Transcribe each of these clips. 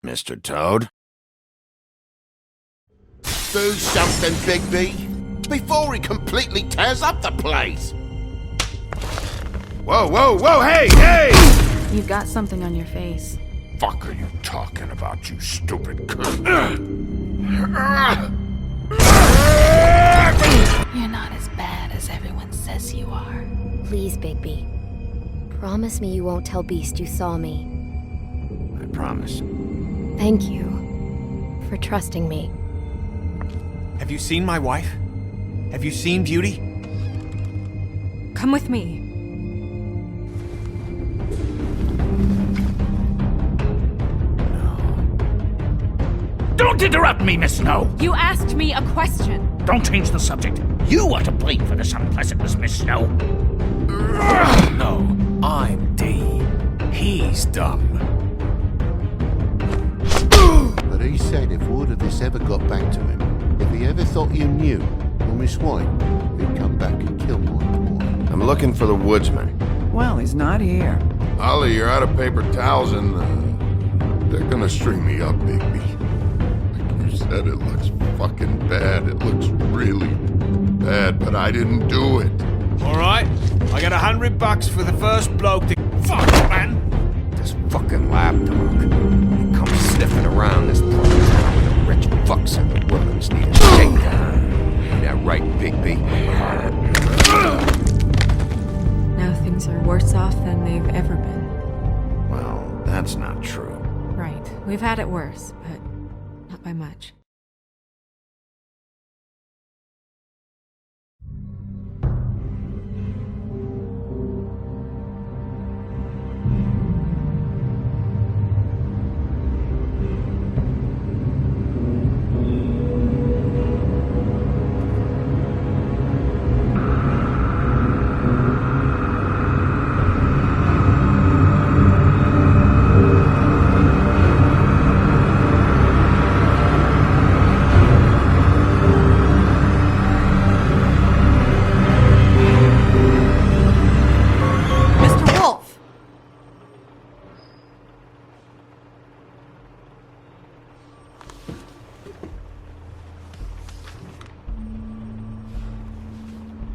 Mr. Toad. Do something, Bigby, before he completely tears up the place. Whoa, whoa, whoa, hey! You've got something on your face. Fuck are you talking about, you stupid cunt? You're not as bad as everyone says you are. Please, Bigby. Promise me you won't tell Beast you saw me. I promise. Thank you for trusting me. Have you seen my wife? Have you seen Beauty? Come with me. Don't interrupt me, Miss Snow! You asked me a question. Don't change the subject. You are to blame for this unpleasantness, Miss Snow. No, I'm D. He's dumb. But he said if word of this ever got back to him, if he ever thought you knew, or Miss White, he'd come back and kill my boy. I'm looking for the woodsman. Well, he's not here. Ollie, you're out of paper towels and they're gonna string me up, Bigby. Like you said, it looks fucking bad. It looks really bad, but I didn't do it. Alright, I got $100 for the first bloke to... Fuck, man! This fucking lapdog. He comes sniffing around this place with the rich fucks in the wilderness need a shakedown. Ain't that right, Bigby? Now things are worse off than they've ever been. Well, that's not true. Right. We've had it worse, but not by much.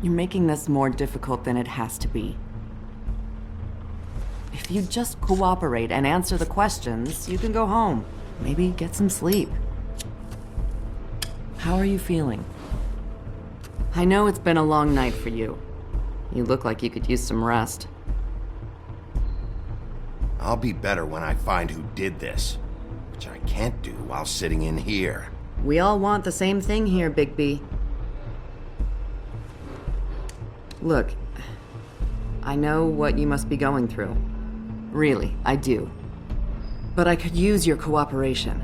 You're making this more difficult than it has to be. If you just cooperate and answer the questions, you can go home. Maybe get some sleep. How are you feeling? I know it's been a long night for you. You look like you could use some rest. I'll be better when I find who did this, which I can't do while sitting in here. We all want the same thing here, Bigby. Look, I know what you must be going through. Really, I do. But I could use your cooperation.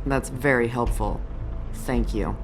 That's very helpful. Thank you.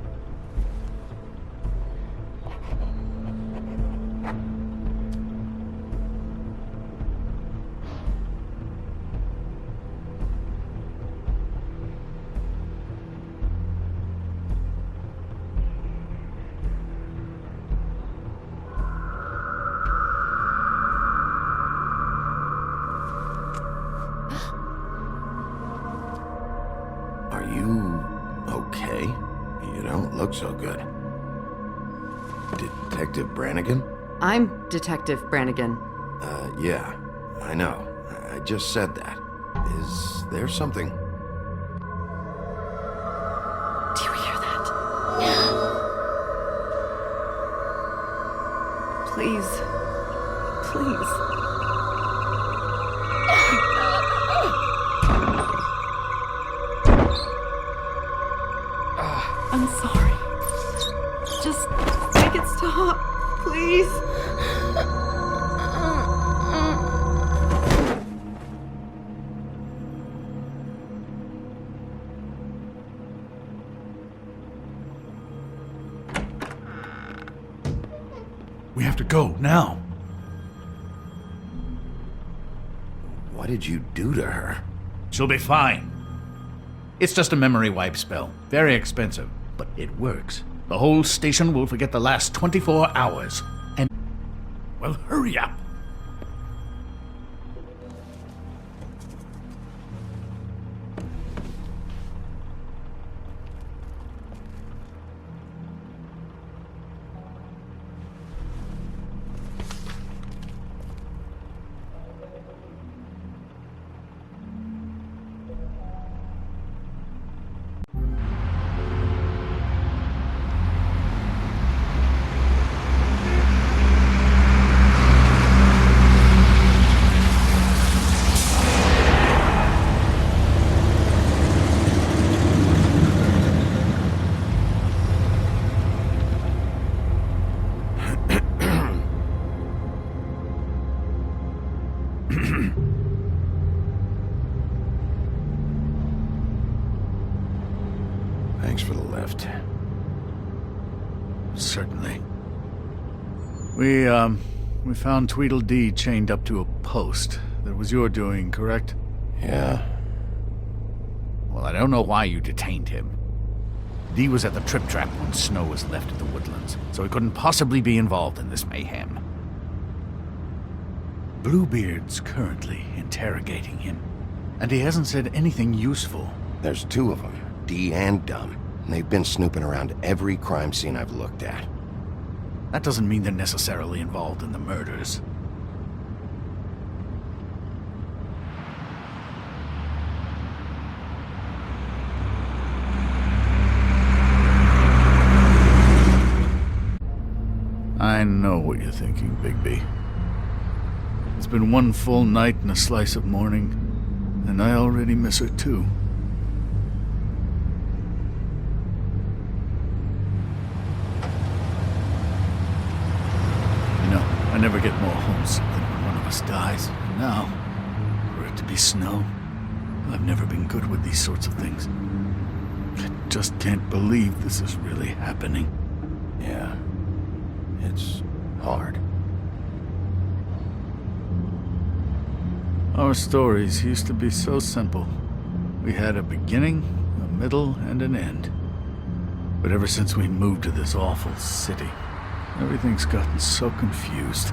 Are you okay? You don't look so good. Detective Brannigan? I'm Detective Brannigan. Yeah, I know. I just said that. Is there something? Do you hear that? Please. Please. I'm sorry. Just make it stop, please. We have to go, now. What did you do to her? She'll be fine. It's just a memory wipe spell. Very expensive, but it works. The whole station will forget the last 24 hours. And, Well, hurry up. Thanks for the lift. Certainly. We found Tweedledee chained up to a post. That was your doing, correct? Yeah. Well, I don't know why you detained him. Dee was at the Trip Trap when Snow was left in the woodlands, so he couldn't possibly be involved in this mayhem. Bluebeard's currently interrogating him, and he hasn't said anything useful. There's two of them, Dee and Dumb, and they've been snooping around every crime scene I've looked at. That doesn't mean they're necessarily involved in the murders. I know what you're thinking, Bigby. It's been one full night and a slice of morning, and I already miss her too. You know, I never get more homesick than when one of us dies. And now, for it to be Snow, I've never been good with these sorts of things. I just can't believe this is really happening. Yeah. It's hard. Our stories used to be so simple. We had a beginning, a middle, and an end. But ever since we moved to this awful city, everything's gotten so confused.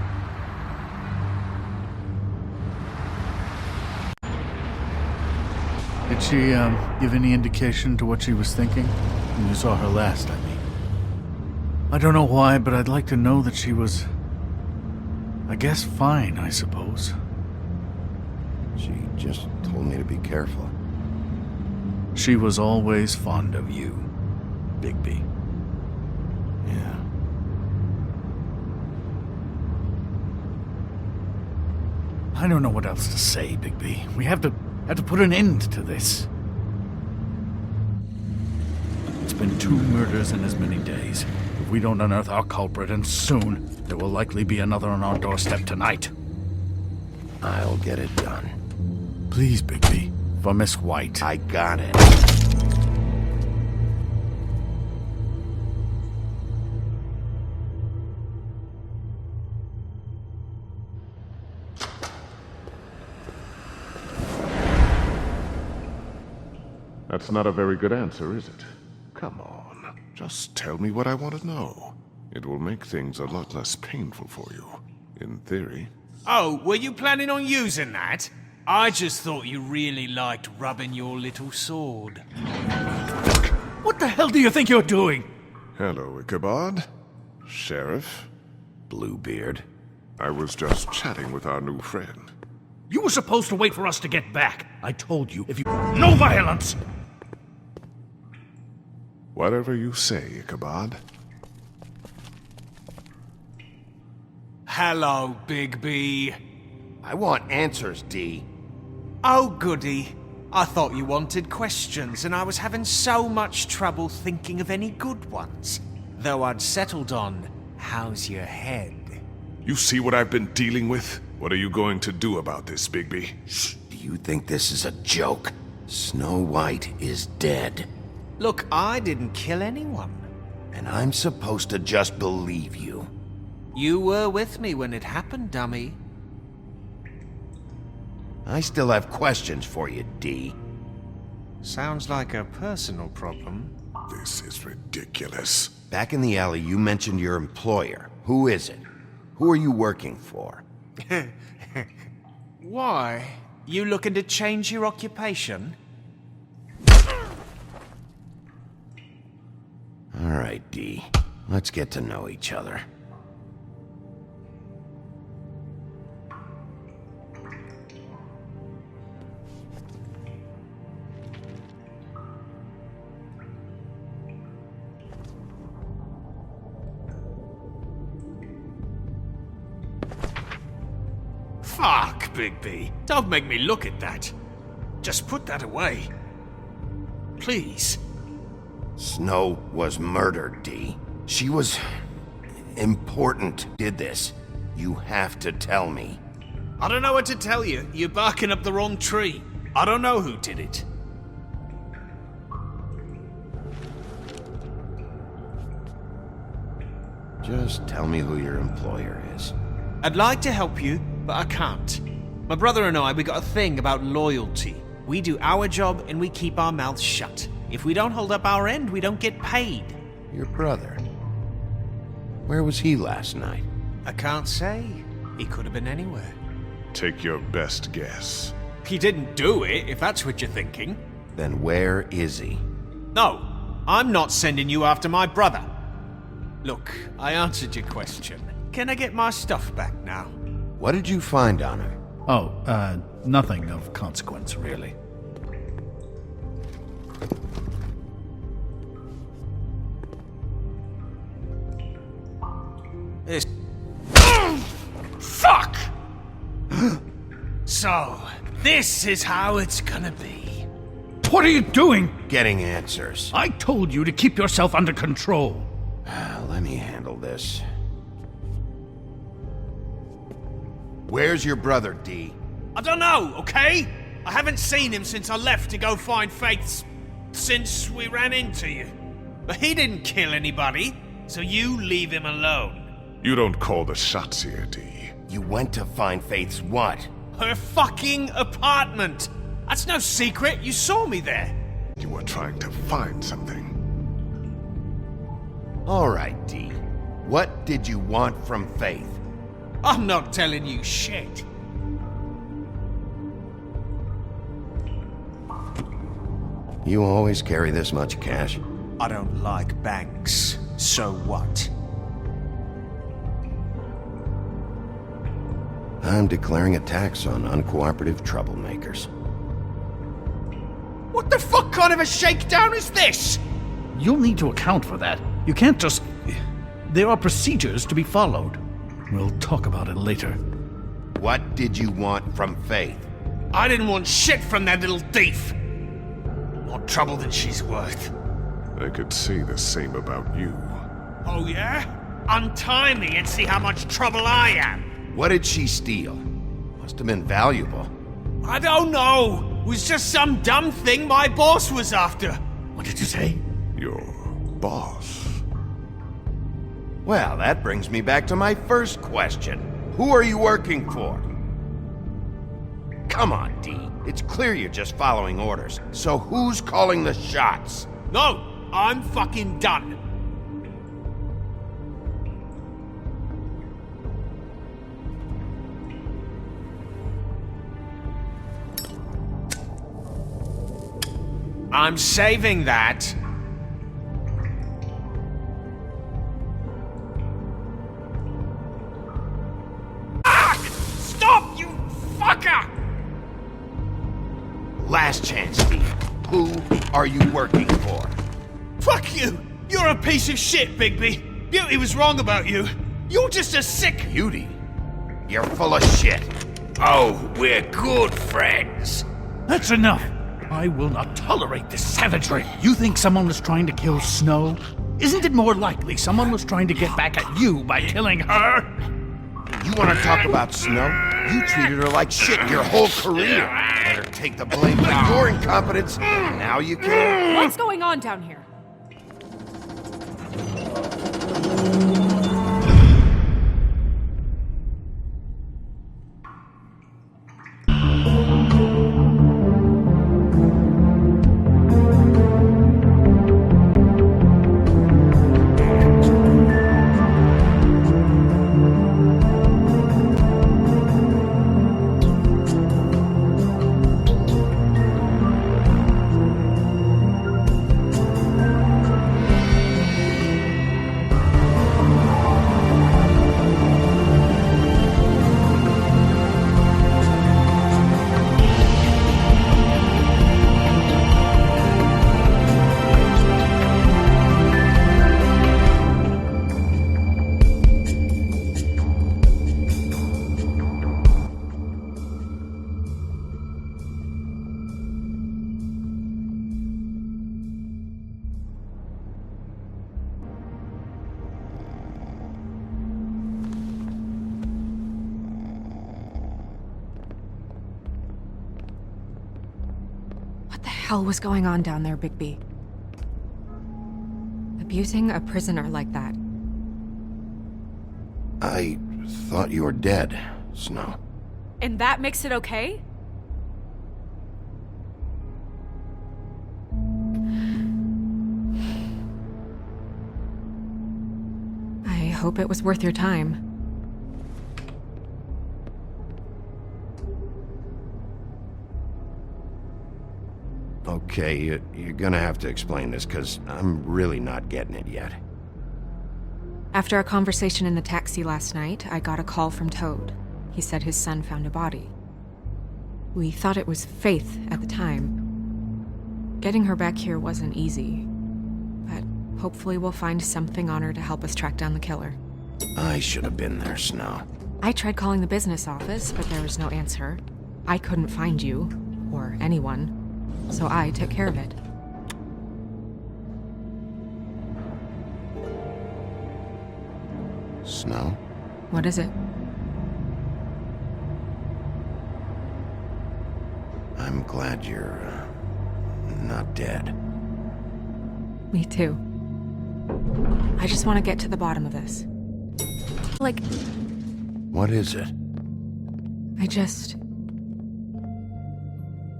Did she, give any indication to what she was thinking? When you saw her last, I mean. I don't know why, but I'd like to know that she was... I guess fine, I suppose. She just told me to be careful. She was always fond of you, Bigby. Yeah. I don't know what else to say, Bigby. We have to put an end to this. It's been 2 murders in as many days. If we don't unearth our culprit, and soon, there will likely be another on our doorstep tonight. I'll get it done. Please, Bigby. For Miss White. I got it. That's not a very good answer, is it? Come on, just tell me what I want to know. It will make things a lot less painful for you, in theory. Oh, were you planning on using that? I just thought you really liked rubbing your little sword. What the hell do you think you're doing? Hello, Ichabod. Sheriff. Bluebeard. I was just chatting with our new friend. You were supposed to wait for us to get back. I told you, if you... No violence! Whatever you say, Ichabod. Hello, Bigby. I want answers, Dee. Oh, goody. I thought you wanted questions, and I was having so much trouble thinking of any good ones. Though I'd settled on, how's your head? You see what I've been dealing with? What are you going to do about this, Bigby? Do you think this is a joke? Snow White is dead. Look, I didn't kill anyone. And I'm supposed to just believe you. You were with me when it happened, dummy. I still have questions for you, Dee. Sounds like a personal problem. This is ridiculous. Back in the alley, you mentioned your employer. Who is it? Who are you working for? Why? You looking to change your occupation? All right, D. Let's get to know each other. Fuck, Bigby. Don't make me look at that. Just put that away. Please. Snow was murdered, D. She was important. Did this. You have to tell me. I don't know what to tell you. You're barking up the wrong tree. I don't know who did it. Just tell me who your employer is. I'd like to help you, but I can't. My brother and I, we got a thing about loyalty. We do our job and we keep our mouths shut. If we don't hold up our end, we don't get paid. Your brother. Where was he last night? I can't say. He could have been anywhere. Take your best guess. He didn't do it, if that's what you're thinking. Then where is he? No, I'm not sending you after my brother. Look, I answered your question. Can I get my stuff back now? What did you find on him? Oh, nothing of consequence, really. This... Fuck! So, this is how it's gonna be. What are you doing? Getting answers. I told you to keep yourself under control. Let me handle this. Where's your brother, D? I don't know, okay? I haven't seen him since I left to go find Faith's... since we ran into you. But he didn't kill anybody, so you leave him alone. You don't call the shots here, D. You went to find Faith's what? Her fucking apartment! That's no secret, you saw me there. You were trying to find something. All right, D. What did you want from Faith? I'm not telling you shit. You always carry this much cash? I don't like banks, so what? I'm declaring a tax on uncooperative troublemakers. What the fuck kind of a shakedown is this? You'll need to account for that. You can't just... There are procedures to be followed. We'll talk about it later. What did you want from Faith? I didn't want shit from that little thief. More trouble than she's worth. I could say the same about you. Oh yeah? Untie me and see how much trouble I am. What did she steal? Must have been valuable. I don't know. It was just some dumb thing my boss was after. What did you say? Your boss. Well, that brings me back to my first question. Who are you working for? Come on, D. It's clear you're just following orders. So who's calling the shots? No, I'm fucking done. I'm saving that. Ah! Stop, you fucker! Last chance, D. Who are you working for? Fuck you! You're a piece of shit, Bigby. Beauty was wrong about you. You're just a sick... Beauty? You're full of shit. Oh, we're good friends. That's enough. I will not tolerate this savagery. You think someone was trying to kill Snow? Isn't it more likely someone was trying to get back at you by killing her? You want to talk about Snow? You treated her like shit your whole career. Let her take the blame for your incompetence. Now you can. What's going on down here? hell was going on down there, Bigby? Abusing a prisoner like that. I thought you were dead, Snow. And that makes it okay? I hope it was worth your time. Okay, you're gonna have to explain this, because I'm really not getting it yet. After a conversation in the taxi last night, I got a call from Toad. He said his son found a body. We thought it was Faith at the time. Getting her back here wasn't easy, but hopefully we'll find something on her to help us track down the killer. I should have been there, Snow. I tried calling the business office, but there was no answer. I couldn't find you, or anyone, so I took care of it. Snow? What is it? I'm glad you're, not dead. Me too. I just want to get to the bottom of this. Like, What is it?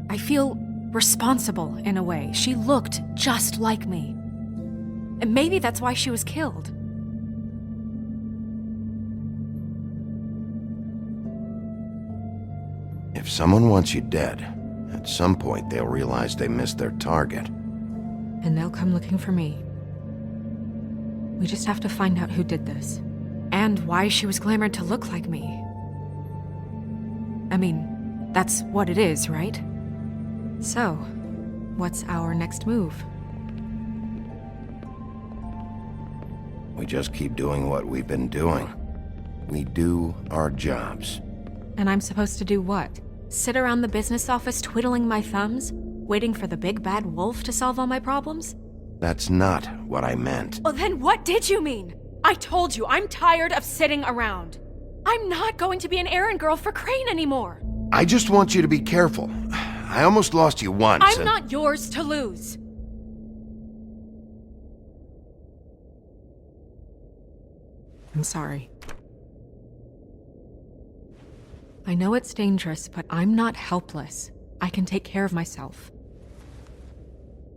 I feel responsible in a way. She looked just like me. And maybe that's why she was killed. If someone wants you dead, at some point they'll realize they missed their target. And they'll come looking for me. We just have to find out who did this. And why she was glamored to look like me. I mean, that's what it is, right? So, what's our next move? We just keep doing what we've been doing. We do our jobs. And I'm supposed to do what? Sit around the business office twiddling my thumbs, waiting for the big bad wolf to solve all my problems? That's not what I meant. Well, then what did you mean? I told you, I'm tired of sitting around. I'm not going to be an errand girl for Crane anymore. I just want you to be careful. I almost lost you once. I'm not yours to lose. I'm sorry. I know it's dangerous, but I'm not helpless. I can take care of myself.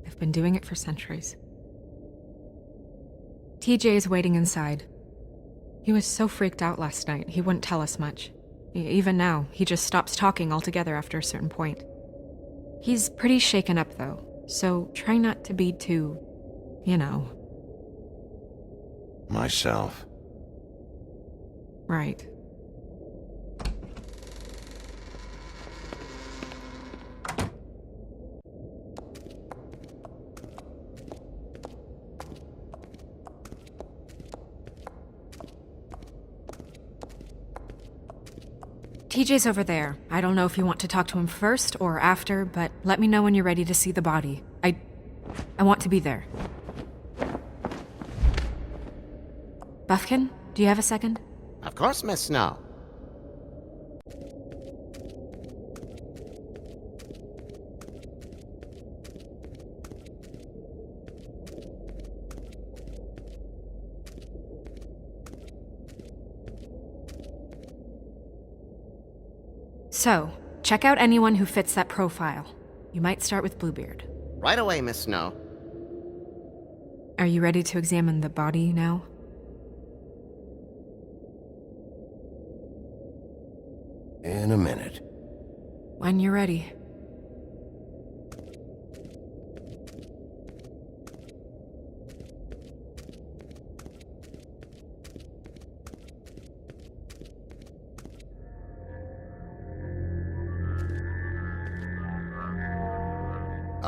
I've been doing it for centuries. TJ is waiting inside. He was so freaked out last night, he wouldn't tell us much. Even now, he just stops talking altogether after a certain point. He's pretty shaken up, though, so try not to be too, Myself. Right. TJ's over there. I don't know if you want to talk to him first or after, but let me know when you're ready to see the body. I want to be there. Buffkin, do you have a second? Of course, Miss Snow. So, check out anyone who fits that profile. You might start with Bluebeard. Right away, Miss Snow. Are you ready to examine the body now? In a minute. When you're ready.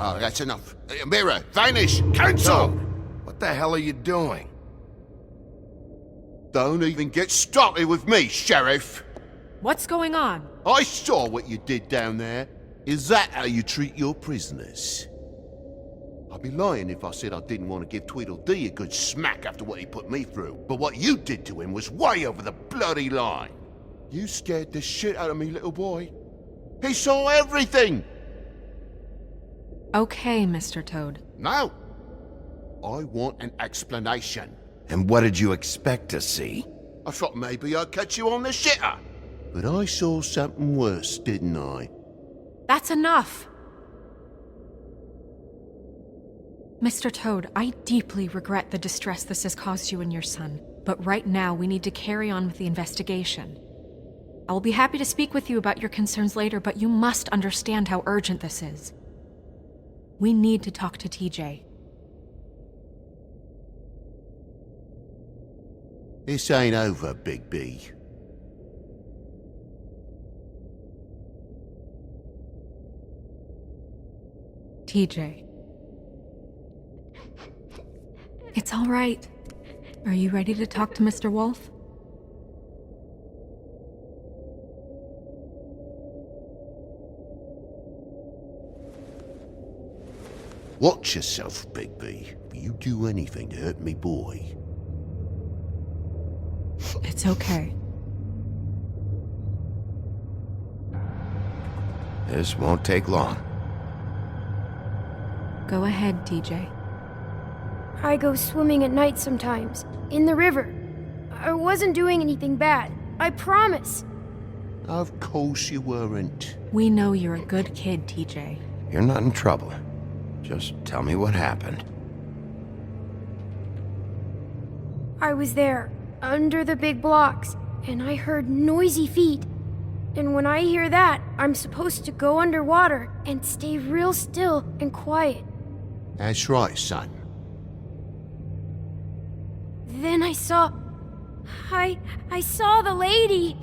Oh, that's enough. Mirror, vanish, cancel! What the hell are you doing? Don't even get started with me, Sheriff. What's going on? I saw what you did down there. Is that how you treat your prisoners? I'd be lying if I said I didn't want to give Tweedledee a good smack after what he put me through. But what you did to him was way over the bloody line. You scared the shit out of me, little boy. He saw everything. Okay, Mr. Toad. No! I want an explanation. And what did you expect to see? I thought maybe I'd catch you on the shitter. But I saw something worse, didn't I? That's enough! Mr. Toad, I deeply regret the distress this has caused you and your son, but right now we need to carry on with the investigation. I will be happy to speak with you about your concerns later, but you must understand how urgent this is. We need to talk to TJ. This ain't over, Bigby. TJ. It's all right. Are you ready to talk to Mr. Wolf? Watch yourself, Bigby. If you do anything to hurt me boy. It's okay. This won't take long. Go ahead, TJ. I go swimming at night sometimes, in the river. I wasn't doing anything bad, I promise. Of course you weren't. We know you're a good kid, TJ. You're not in trouble. Just tell me what happened. I was there, under the big blocks, and I heard noisy feet. And when I hear that, I'm supposed to go underwater and stay real still and quiet. That's right, son. Then I saw the lady.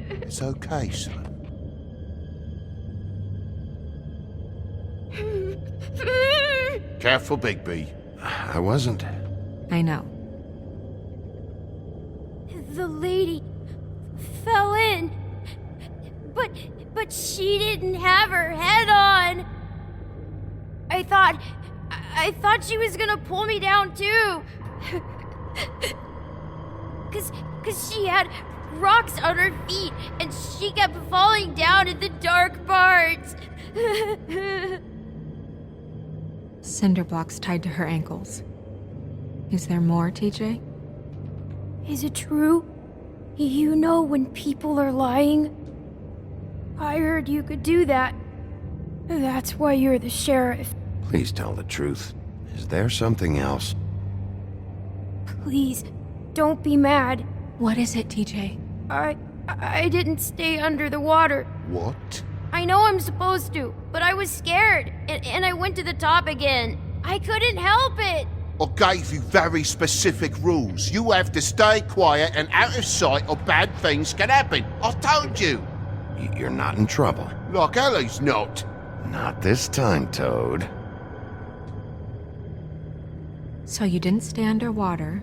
It's okay, son. Careful, Bigby. I wasn't. I know. The lady fell in. But she didn't have her head on. I thought she was gonna pull me down too. Cause she had rocks on her feet and she kept falling down in the dark parts. Cinder blocks tied to her ankles. Is there more, TJ? Is it true? You know when people are lying? I heard you could do that. That's why you're the sheriff. Please tell the truth. Is there something else? Please, don't be mad. What is it, TJ? I didn't stay under the water. What? I know I'm supposed to, but I was scared, and I went to the top again. I couldn't help it. I gave you very specific rules. You have to stay quiet and out of sight or bad things can happen. I told you. You're not in trouble. Like Ellie's not. Not this time, Toad. So you didn't stay underwater.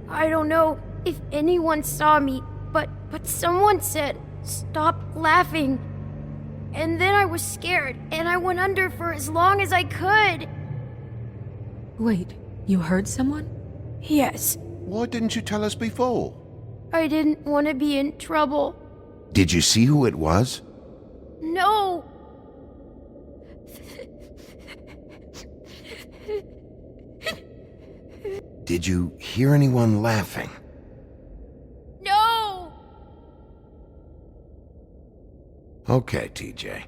I don't know if anyone saw me, but someone said, "Stop laughing." And then I was scared, and I went under for as long as I could. Wait, you heard someone? Yes. Why didn't you tell us before? I didn't want to be in trouble. Did you see who it was? No. Did you hear anyone laughing? No. Okay, TJ.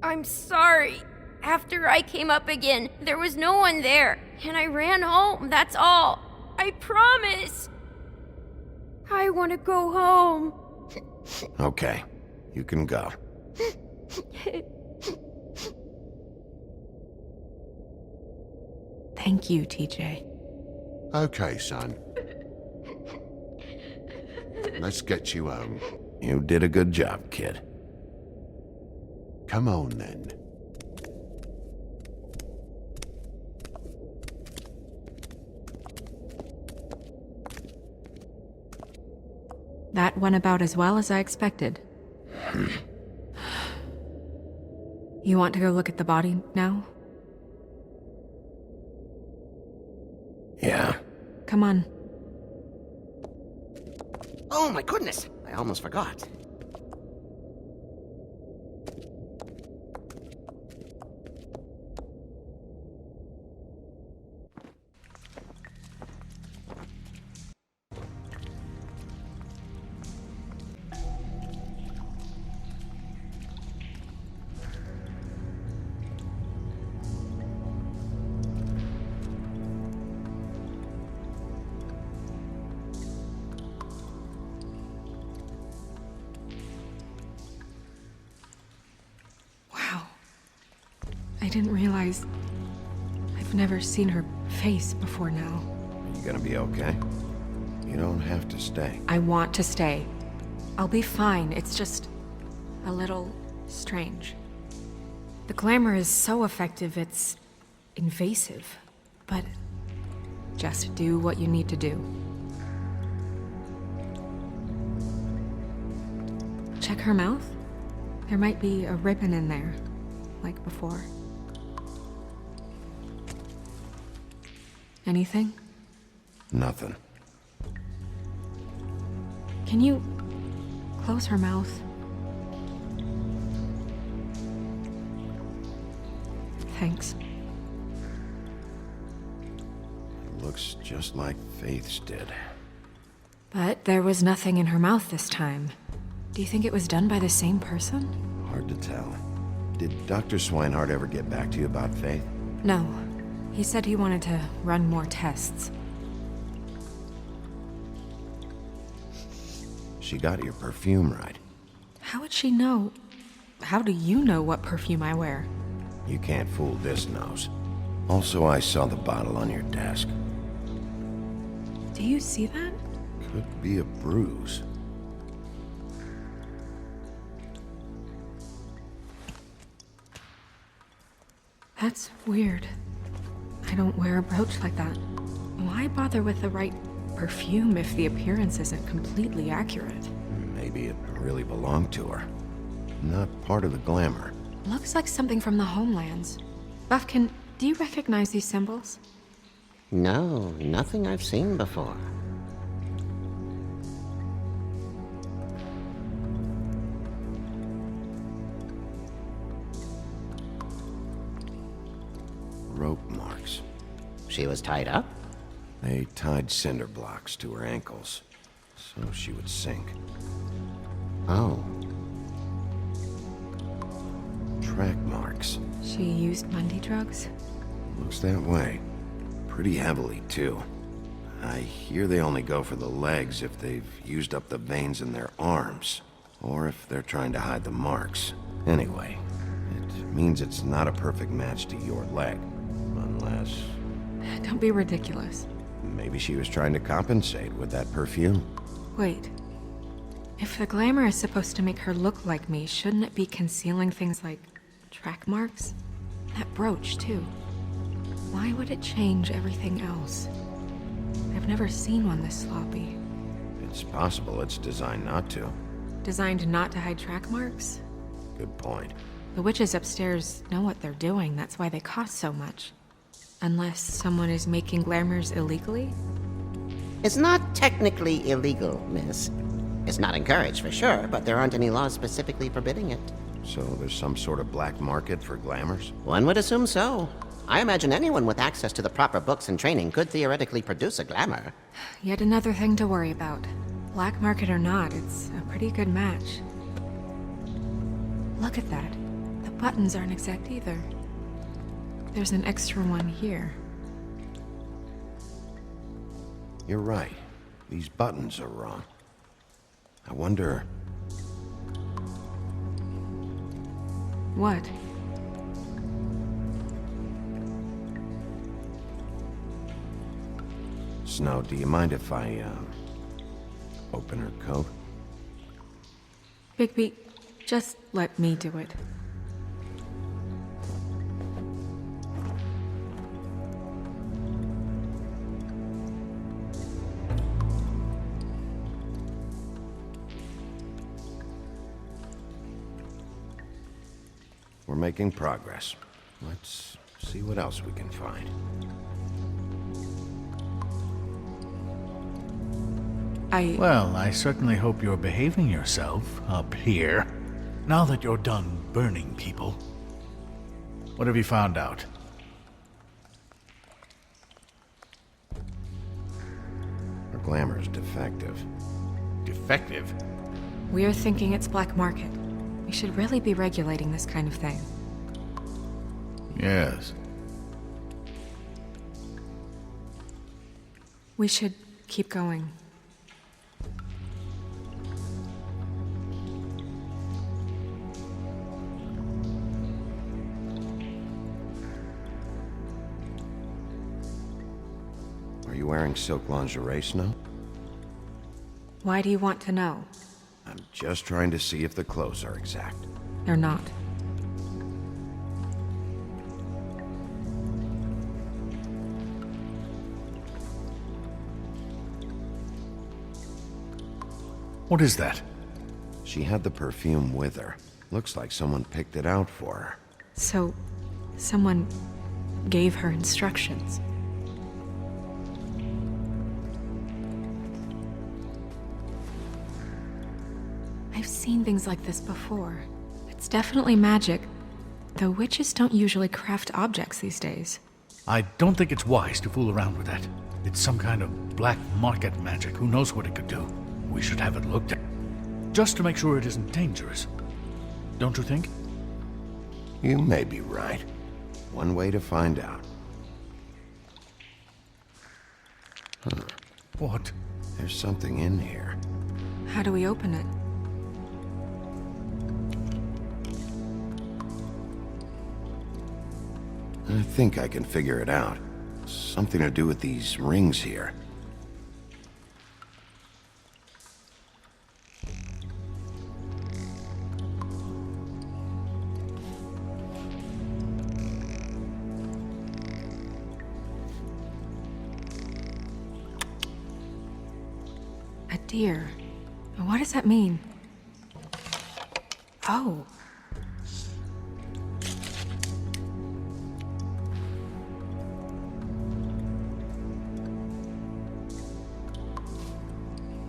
I'm sorry. After I came up again, there was no one there, and I ran home, that's all. I promise. I want to go home. Okay, you can go. Thank you, TJ. Okay, son. Let's get you home. You did a good job, kid. Come on, then. That went about as well as I expected. You want to go look at the body now? Yeah. Come on. Oh my goodness, I almost forgot. I didn't realize... I've never seen her face before now. You gonna be okay? You don't have to stay. I want to stay. I'll be fine. It's just... a little... strange. The glamour is so effective, it's... invasive. But... just do what you need to do. Check her mouth. There might be a ribbon in there, like before. Anything? Nothing. Can you close her mouth? Thanks. Looks just like Faith's did. But there was nothing in her mouth this time. Do you think it was done by the same person? Hard to tell. Did Dr. Swinehart ever get back to you about Faith? No. He said he wanted to run more tests. She got your perfume right. How would she know? How do you know what perfume I wear? You can't fool this nose. Also, I saw the bottle on your desk. Do you see that? Could be a bruise. That's weird. I don't wear a brooch like that. Why bother with the right perfume if the appearance isn't completely accurate? Maybe it really belonged to her. Not part of the glamour. Looks like something from the homelands. Buffkin, do you recognize these symbols? No, nothing I've seen before. Rope marks. She was tied up? They tied cinder blocks to her ankles, so she would sink. Oh. Track marks. She used Mundy drugs? Looks that way. Pretty heavily, too. I hear they only go for the legs if they've used up the veins in their arms, or if they're trying to hide the marks. Anyway, it means it's not a perfect match to your leg. Unless... Don't be ridiculous. maybe she was trying to compensate with that perfume. Wait. If the glamour is supposed to make her look like me, shouldn't it be concealing things like track marks? That brooch, too. Why would it change everything else? I've never seen one this sloppy. It's possible it's designed not to. Designed not to hide track marks? Good point. The witches upstairs know what they're doing, that's why they cost so much. Unless someone is making glamours illegally? It's not technically illegal, miss. It's not encouraged for sure, but there aren't any laws specifically forbidding it. So there's some sort of black market for glamours? One would assume so. I imagine anyone with access to the proper books and training could theoretically produce a glamour. Yet another thing to worry about. Black market or not, it's a pretty good match. Look at that. The buttons aren't exact either. There's an extra one here. You're right. These buttons are wrong. I wonder... What? Snow, do you mind if I, open her coat? Bigby, just let me do it. We're making progress. Let's see what else we can find. Well, I certainly hope you're behaving yourself up here. Now that you're done burning people. What have you found out? Her glamour's defective. Defective? We're thinking it's black market. We should really be regulating this kind of thing. Yes. We should keep going. wearing silk lingerie, Snow? Why do you want to know? I'm just trying to see if the clothes are exact. They're not. What is that? She had the perfume with her. Looks like someone picked it out for her. So, someone gave her instructions. I've seen things like this before. It's definitely magic, though witches don't usually craft objects these days. I don't think it's wise to fool around with that. It's some kind of black market magic. Who knows what it could do? We should have it looked at, just to make sure it isn't dangerous. Don't you think? You may be right. One way to find out. Huh. What? There's something in here. How do we open it? I think I can figure it out. Something to do with these rings here. A deer. What does that mean? Oh.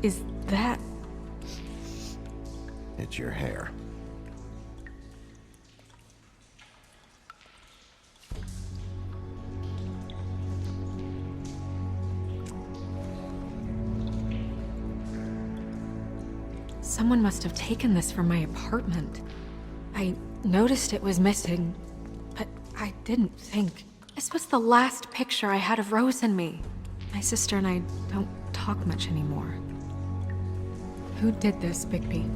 Is that... It's your hair. Someone must have taken this from my apartment. I noticed it was missing, but I didn't think. This was the last picture I had of Rose and me. My sister and I don't talk much anymore. Who did this, Bigby?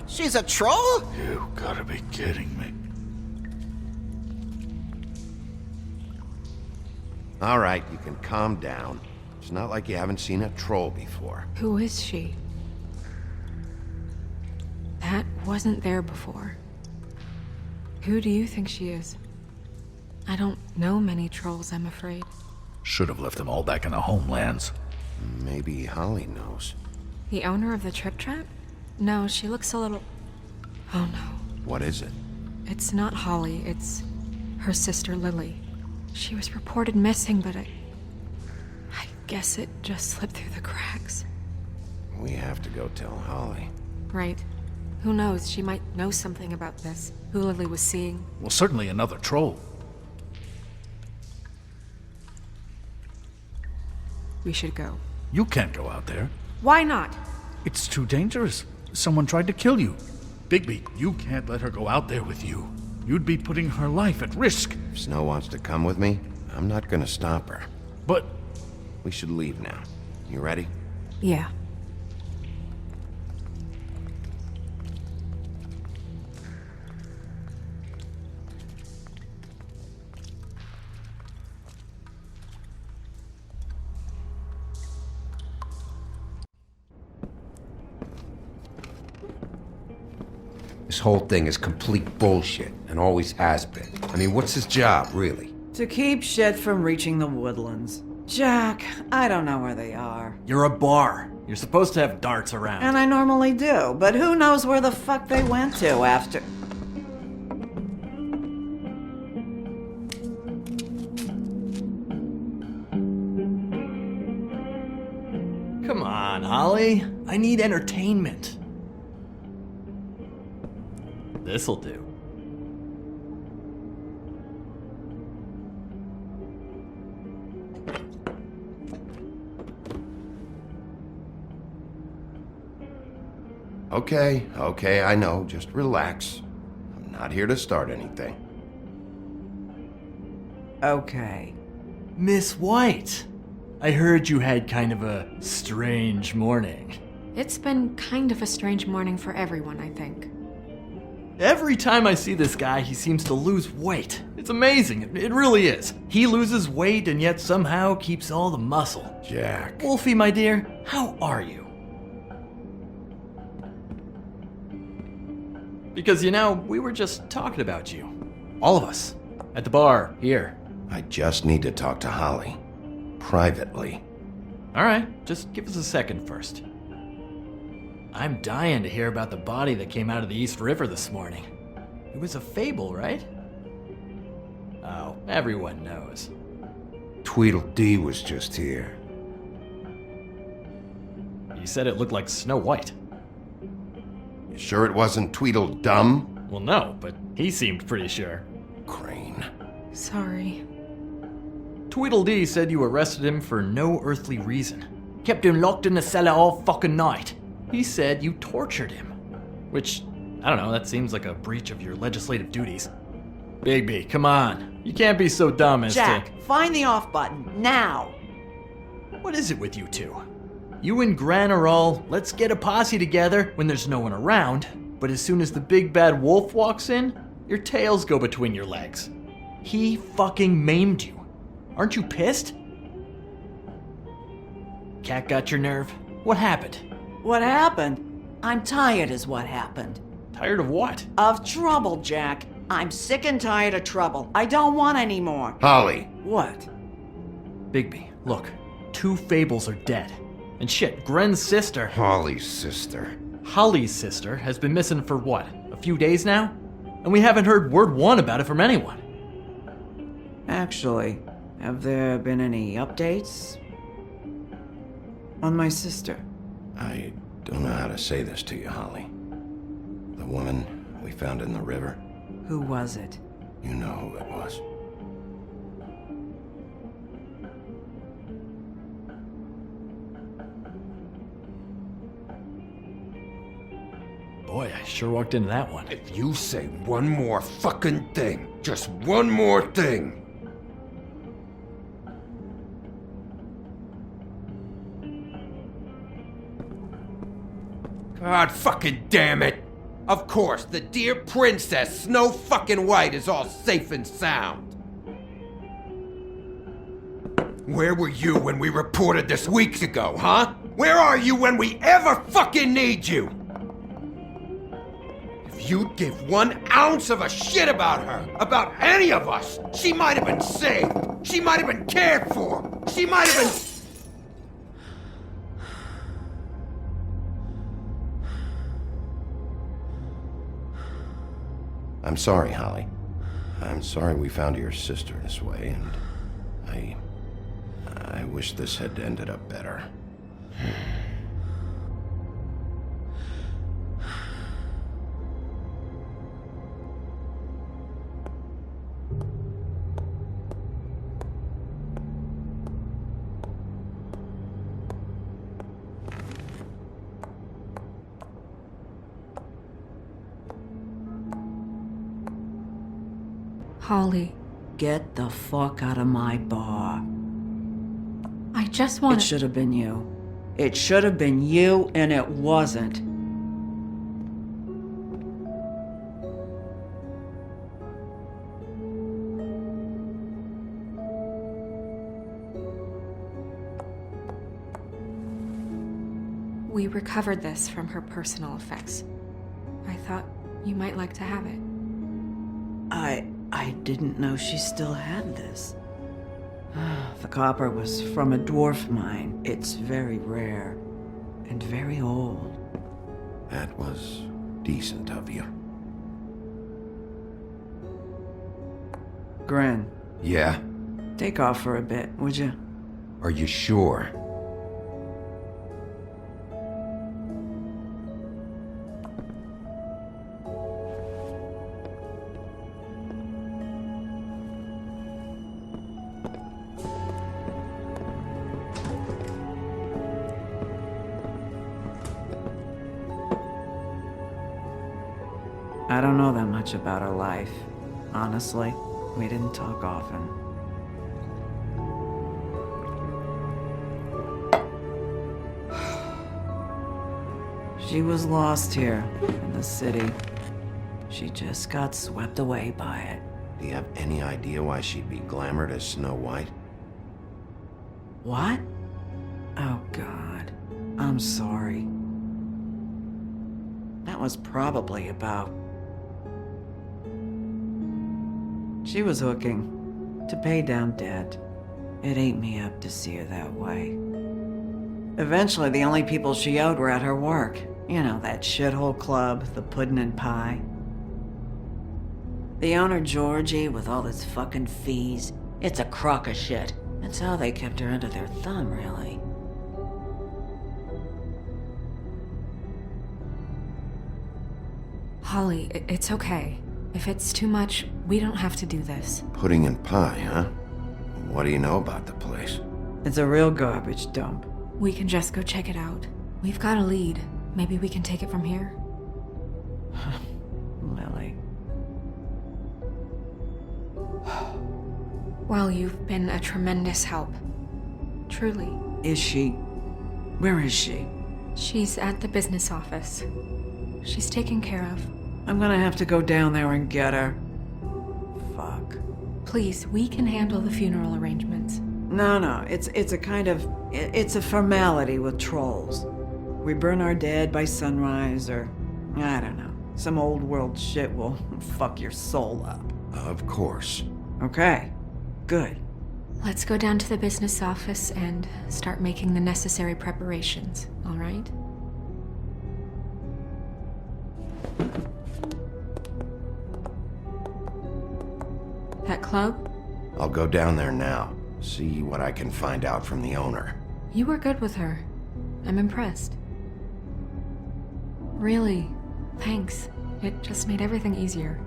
She's a troll? You gotta be kidding me. All right, you can calm down. It's not like you haven't seen a troll before. Who is she? That wasn't there before. Who do you think she is? I don't know many trolls, I'm afraid. Should have left them all back in the homelands. Maybe Holly knows. The owner of the Trip Trap? No, she looks a little... Oh no. What is it? It's not Holly, it's her sister Lily. She was reported missing, but I guess it just slipped through the cracks. We have to go tell Holly. Right. Who knows, she might know something about this. Who Lily was seeing. Well, certainly another troll. We should go. You can't go out there. Why not? It's too dangerous. Someone tried to kill you. Bigby, you can't let her go out there with you. You'd be putting her life at risk. If Snow wants to come with me, I'm not gonna stop her. But... We should leave now. You ready? Yeah. This whole thing is complete bullshit, and always has been. I mean, what's his job, really? To keep shit from reaching the woodlands. Jack, I don't know where they are. You're a bar. You're supposed to have darts around. And I normally do, but who knows where the fuck they went to after... Come on, Holly. I need entertainment. This'll do. Okay, I know. Just relax. I'm not here to start anything. Okay. Miss White, I heard you had kind of a strange morning. It's been kind of a strange morning for everyone, I think. Every time I see this guy, he seems to lose weight. It's amazing. It really is. He loses weight and yet somehow keeps all the muscle. Jack. Wolfie, my dear, how are you? Because, we were just talking about you. All of us. At the bar, here. I just need to talk to Holly. Privately. Alright, just give us a second first. I'm dying to hear about the body that came out of the East River this morning. It was a fable, right? Oh, everyone knows. Tweedledee was just here. He said it looked like Snow White. You sure it wasn't Tweedledum? Well, no, but he seemed pretty sure. Crane. Sorry. Tweedledee said you arrested him for no earthly reason. Kept him locked in the cellar all fucking night. He said you tortured him. Which, I don't know, that seems like a breach of your legislative duties. Bigby, come on. You can't be so dumb as Jack, find the off button, now! What is it with you two? You and Gran are all, let's get a posse together when there's no one around, but as soon as the big bad wolf walks in, your tails go between your legs. He fucking maimed you. Aren't you pissed? Cat got your nerve? What happened? What happened? I'm tired is what happened. Tired of what? Of trouble, Jack. I'm sick and tired of trouble. I don't want any more. Holly. What? Bigby, look. 2 fables are dead. And shit, Gren's sister... Holly's sister. Holly's sister has been missing for what? A few days now? And we haven't heard word one about it from anyone. Actually, have there been any updates? On my sister? I don't know how to say this to you, Holly. The woman we found in the river. Who was it? You know who it was. Boy, I sure walked into that one. If you say one more fucking thing, just one more thing. God fucking damn it! Of course, the dear princess Snow fucking White is all safe and sound. Where were you when we reported this weeks ago, huh? Where are you when we ever fucking need you? If you'd give 1 ounce of a shit about her, about any of us, she might have been saved. She might have been cared for. She might have been... I'm sorry, Holly. I'm sorry we found your sister this way, and I wish this had ended up better. Holly, Get the fuck out of my bar. I just want It should have been you. It should have been you, and it wasn't. We recovered this from her personal effects. I thought you might like to have it. I didn't know she still had this. The copper was from a dwarf mine. It's very rare and very old. That was decent of you. Gren, Yeah? take off for a bit, would you? Are you sure? I don't know that much about her life. Honestly, we didn't talk often. She was lost here in the city. She just got swept away by it. Do you have any idea why she'd be glamored as Snow White? What? Oh, God. I'm sorry. That was probably about... She was hooking to pay down debt. It ate me up to see her that way. Eventually, the only people she owed were at her work. You know, that shithole club, the Puddin' and Pie. The owner, Georgie, with all his fucking fees, it's a crock of shit. That's how they kept her under their thumb, really. Holly, it's okay. If it's too much, we don't have to do this. Pudding and pie, huh? What do you know about the place? It's a real garbage dump. We can just go check it out. We've got a lead. Maybe we can take it from here? Lily. Well, you've been a tremendous help. Truly. Is she? Where is she? She's at the business office. She's taken care of. I'm gonna have to go down there and get her. Fuck. Please, we can handle the funeral arrangements. No, it's a kind of... It's a formality with trolls. We burn our dead by sunrise, or... I don't know. Some old world shit will fuck your soul up. Of course. Okay. Good. Let's go down to the business office and start making the necessary preparations, all right? That club? I'll go down there now. See what I can find out from the owner. You were good with her. I'm impressed. Really, thanks. It just made everything easier.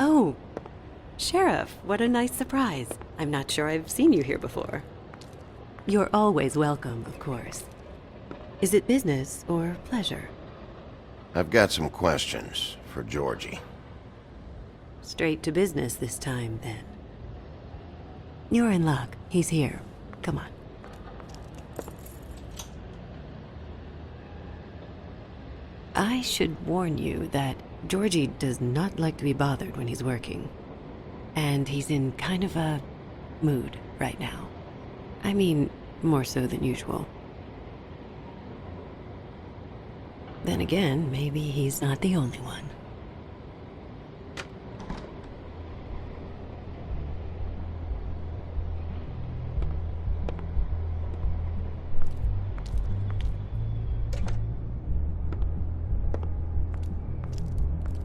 Oh, Sheriff, what a nice surprise. I'm not sure I've seen you here before. You're always welcome, of course. Is it business or pleasure? I've got some questions for Georgie. Straight to business this time, then. You're in luck. He's here. Come on. I should warn you that Georgie does not like to be bothered when he's working. And he's in kind of a mood right now. I mean, more so than usual. Then again, maybe he's not the only one.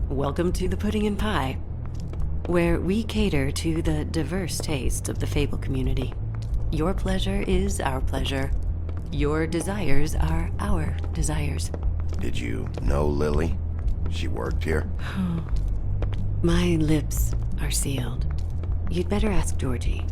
Welcome to the Pudding and Pie, where we cater to the diverse tastes of the Fable community. Your pleasure is our pleasure. Your desires are our desires. Did you know Lily? She worked here? My lips are sealed. You'd better ask Georgie.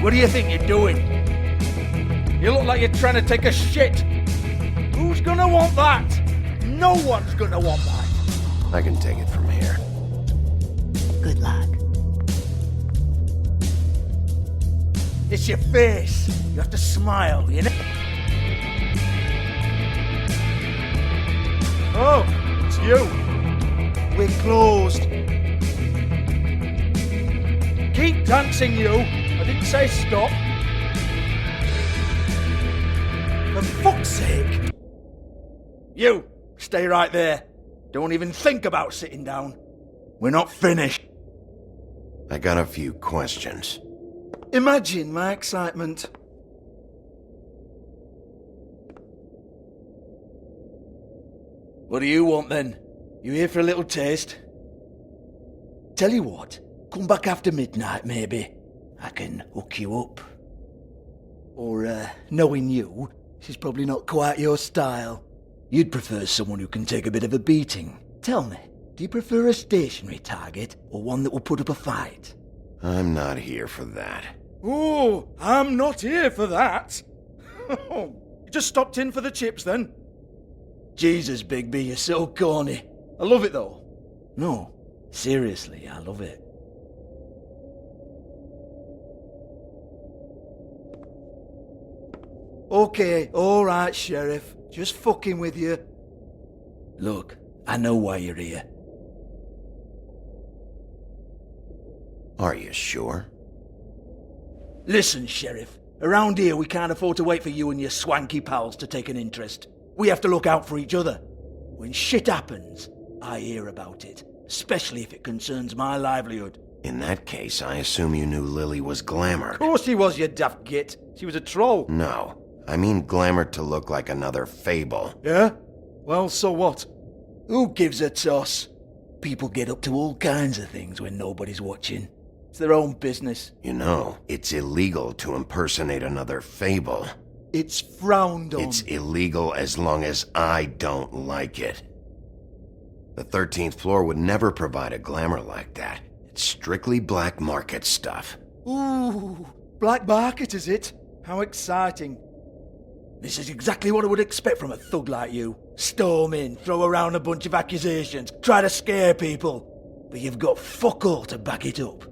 What do you think you're doing? You look like you're trying to take a shit. Who's gonna want that? No one's gonna want that. I can take it from here. Good luck. It's your face. You have to smile, you know? Oh, it's you. We're closed. Keep dancing, you. I didn't say stop. For fuck's sake! You, stay right there. Don't even think about sitting down. We're not finished. I got a few questions. Imagine my excitement. What do you want then? You here for a little taste? Tell you what, come back after midnight maybe. I can hook you up. Or, knowing you, she's probably not quite your style. You'd prefer someone who can take a bit of a beating. Tell me, do you prefer a stationary target or one that will put up a fight? I'm not here for that. Oh, I'm not here for that. You just stopped in for the chips then? Jesus, Bigby, you're so corny. I love it though. No, seriously, I love it. Okay, alright, Sheriff. Just fucking with you. Look, I know why you're here. Are you sure? Listen, Sheriff. Around here, we can't afford to wait for you and your swanky pals to take an interest. We have to look out for each other. When shit happens, I hear about it. Especially if it concerns my livelihood. In that case, I assume you knew Lily was glamored. Of course she was, you daft git. She was a troll. No. I mean glamored to look like another fable. Yeah? Well, so what? Who gives a toss? People get up to all kinds of things when nobody's watching. It's their own business. You know, it's illegal to impersonate another fable. It's frowned on. It's illegal as long as I don't like it. The 13th floor would never provide a glamour like that. It's strictly black market stuff. Ooh, black market is it? How exciting. This is exactly what I would expect from a thug like you. Storm in, throw around a bunch of accusations, try to scare people. But you've got fuck all to back it up.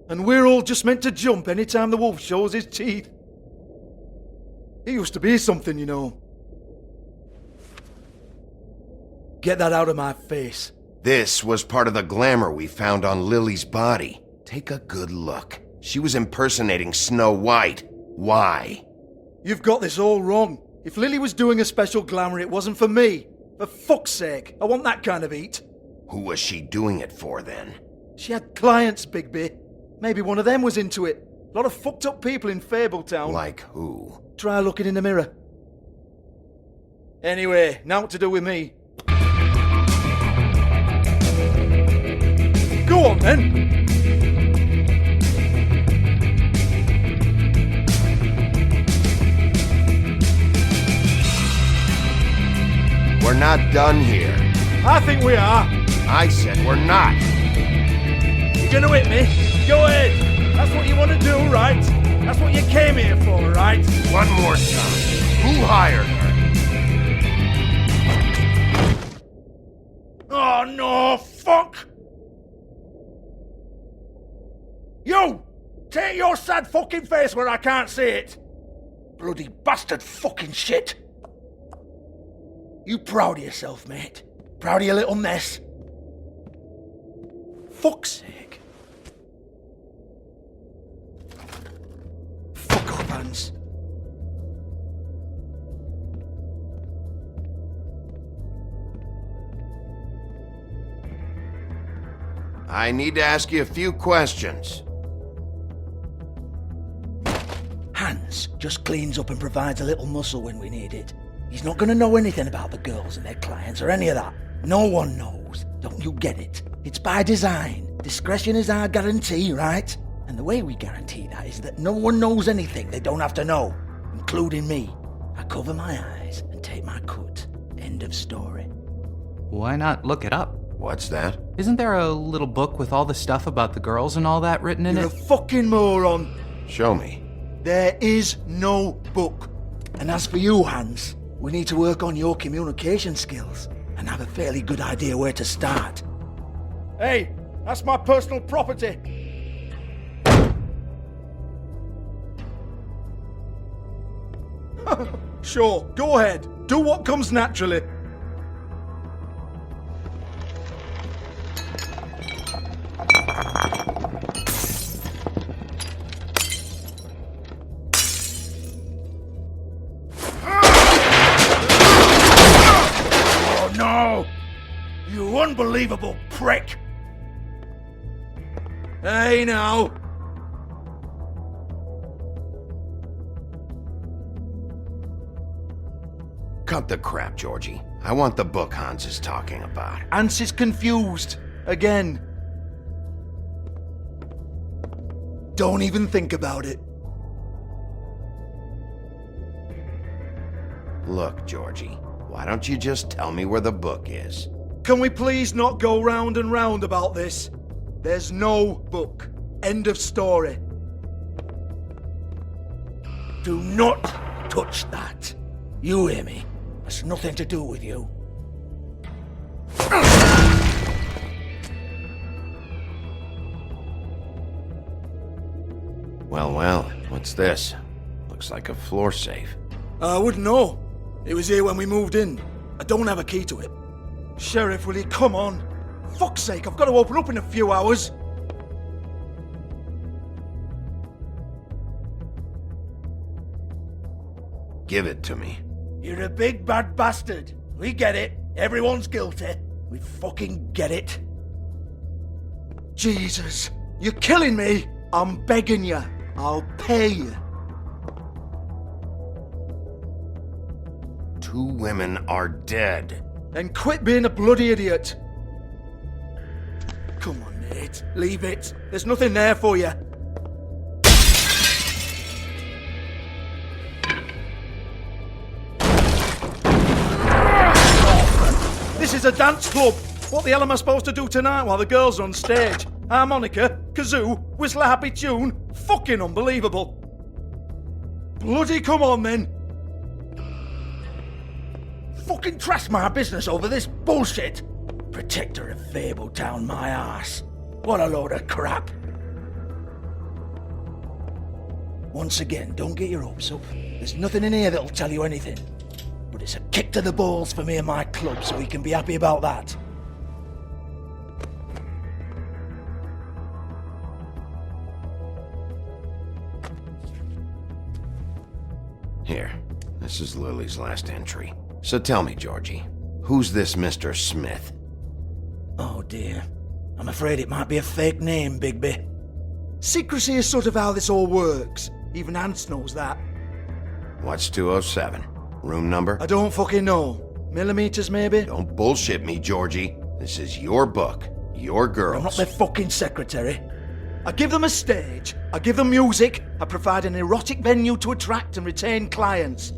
And we're all just meant to jump any time the wolf shows his teeth. It used to be something, you know. Get that out of my face. This was part of the glamour we found on Lily's body. Take a good look. She was impersonating Snow White. Why? You've got this all wrong. If Lily was doing a special glamour, it wasn't for me. For fuck's sake, I want that kind of eat. Who was she doing it for then? She had clients, Bigby. Maybe one of them was into it. A lot of fucked up people in Fabletown. Like who? Try looking in the mirror. Anyway, now what to do with me? Go on then! We're not done here. I think we are. I said we're not. You're gonna hit me? Go ahead. That's what you want to do, right? That's what you came here for, right? One more time. Who hired her? Oh no, fuck! You! Take your sad fucking face where I can't see it! Bloody bastard fucking shit! You proud of yourself, mate? Proud of your little mess? Fuck's sake. Fuck off, Hans. I need to ask you a few questions. Hans just cleans up and provides a little muscle when we need it. He's not going to know anything about the girls and their clients or any of that. No one knows. Don't you get it? It's by design. Discretion is our guarantee, right? And the way we guarantee that is that no one knows anything they don't have to know, including me. I cover my eyes and take my cut. End of story. Why not look it up? What's that? Isn't there a little book with all the stuff about the girls and all that written in You're it? a fucking moron. Show me. There is no book. And as for you, Hans, we need to work on your communication skills and have a fairly good idea where to start. Hey, that's my personal property. Sure, go ahead. Do what comes naturally. unbelievable prick! Hey, now! Cut the crap, Georgie. I want the book Hans is talking about. Hans is confused. Again. Don't even think about it. Look, Georgie, why don't you just tell me where the book is? Can we please not go round and round about this? There's no book. End of story. Do not touch that. You hear me? It's nothing to do with you. Well, what's this? Looks like a floor safe. I wouldn't know. It was here when we moved in. I don't have a key to it. Sheriff, will you come on? Fuck's sake, I've got to open up in a few hours. Give it to me. You're a big bad bastard. We get it. Everyone's guilty. We fucking get it. Jesus, you're killing me. I'm begging you. I'll pay you. 2 women are dead. Then quit being a bloody idiot. Come on, mate. Leave it. There's nothing there for you. This is a dance club. What the hell am I supposed to do tonight while the girls are on stage? Harmonica, kazoo, whistle a happy tune? Fucking unbelievable. Bloody come on then. Fucking trash my business over this bullshit. Protector of Fabletown, my ass. What a load of crap. Once again, don't get your hopes up. There's nothing in here that'll tell you anything. But it's a kick to the balls for me and my club, so we can be happy about that. Here, this is Lily's last entry. So tell me, Georgie, who's this Mr. Smith? Oh dear. I'm afraid it might be a fake name, Bigby. Secrecy is sort of how this all works. Even Hans knows that. What's 207? Room number? I don't fucking know. Millimeters, maybe? Don't bullshit me, Georgie. This is your book. Your girls. I'm not their fucking secretary. I give them a stage. I give them music. I provide an erotic venue to attract and retain clients.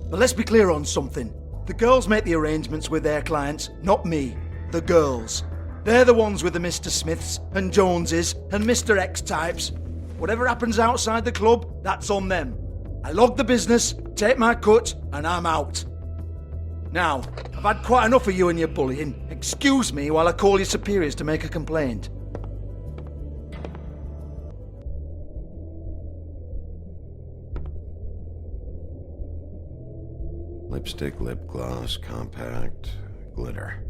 But let's be clear on something. The girls make the arrangements with their clients, not me. The girls. They're the ones with the Mr. Smiths and Joneses and Mr. X types. Whatever happens outside the club, that's on them. I log the business, take my cut, and I'm out. Now, I've had quite enough of you and your bullying. Excuse me while I call your superiors to make a complaint. Lipstick, lip gloss, compact, glitter.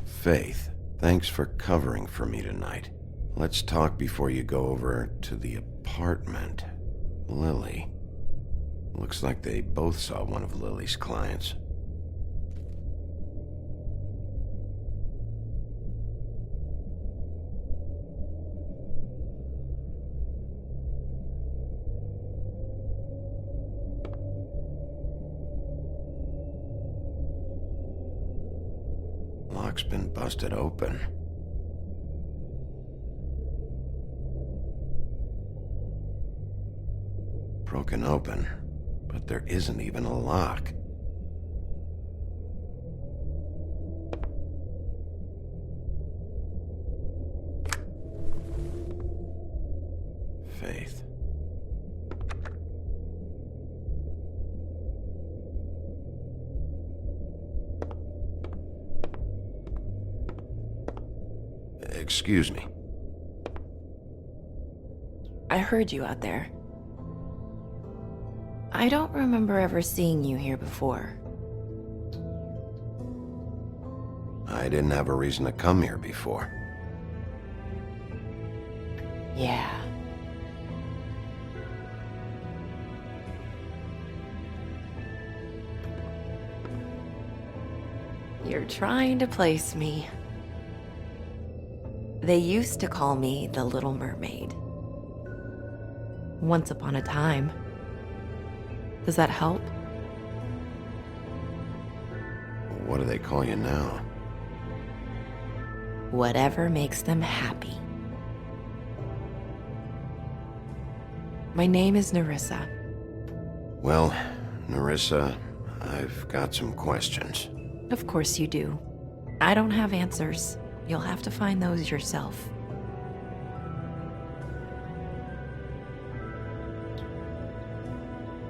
Faith, thanks for covering for me tonight. Let's talk before you go over to the apartment. Lily. Looks like they both saw one of Lily's clients. Lock's been busted open. Broken open. But there isn't even a lock. Faith. Excuse me. I heard you out there. I don't remember ever seeing you here before. I didn't have a reason to come here before. Yeah. You're trying to place me. They used to call me the Little Mermaid. Once upon a time. Does that help? What do they call you now? Whatever makes them happy. My name is Nerissa. Well, Nerissa, I've got some questions. Of course you do. I don't have answers. You'll have to find those yourself.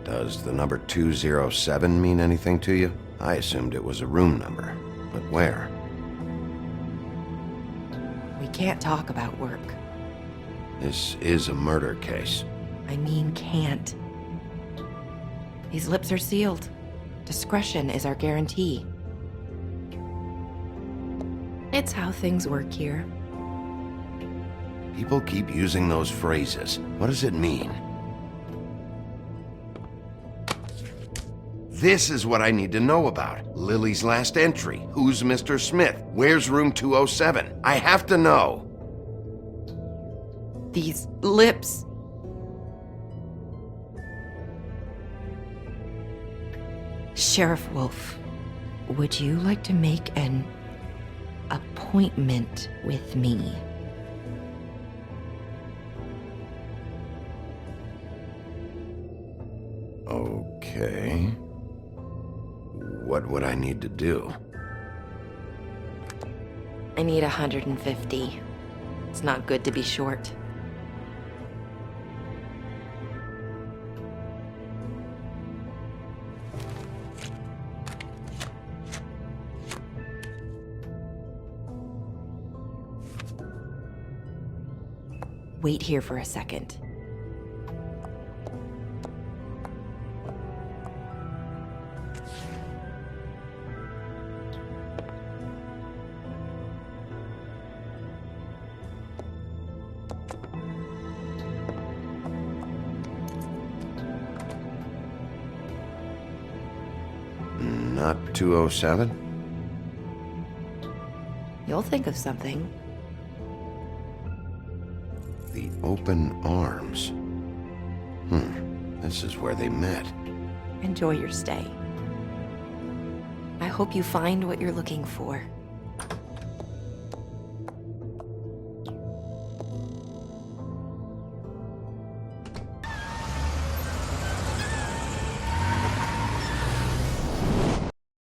Does the number 207 mean anything to you? I assumed it was a room number, but where? We can't talk about work. This is a murder case. I mean can't. These lips are sealed. Discretion is our guarantee. It's how things work here. People keep using those phrases. What does it mean? This is what I need to know about. Lily's last entry. Who's Mr. Smith? Where's room 207? I have to know. These lips. Sheriff Wolf, would you like to make an appointment with me? Okay. What would I need to do? I need 150. It's not good to be short. Wait here for a second. Not 207? You'll think of something. The open arms. This is where they met. Enjoy your stay. I hope you find what you're looking for.